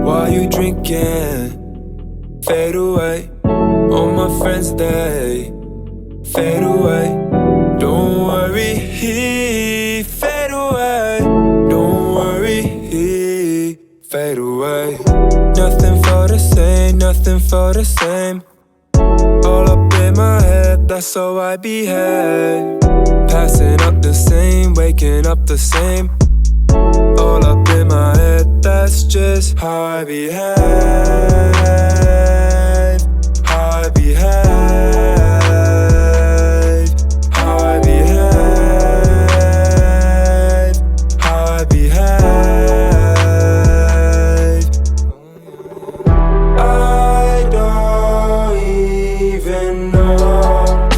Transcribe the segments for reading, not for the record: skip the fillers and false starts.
While you drinking, fade away. On my friends they fade away. Don't worry, fade away. Don't worry, fade away. Nothing for the same, nothing for the same. All up in my head, that's how I behave. Passing up the same, waking up the same. All up in my head, that's just how I behave. How I behave. How I behave. How I behave. I don't even know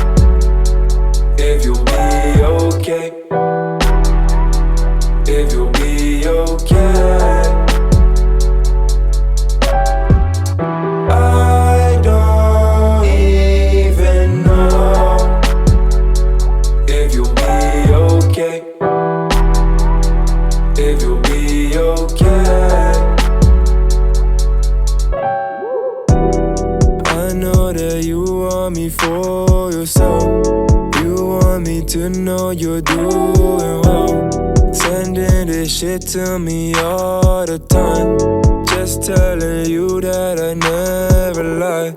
if you'll be okay. If you'll be okay. I don't even know if you'll be okay. If you'll be okay. I know that you want me for yourself. You want me to know you're doing well. Sending this shit to me all the time. Just telling you that I never lie.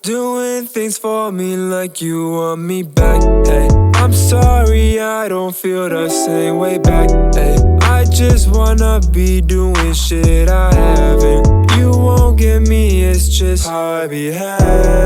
Doing things for me like you want me back. Hey, I'm sorry I don't feel the same way back. Hey, I just wanna be doing shit I haven't. You won't get me, it's just how I behave.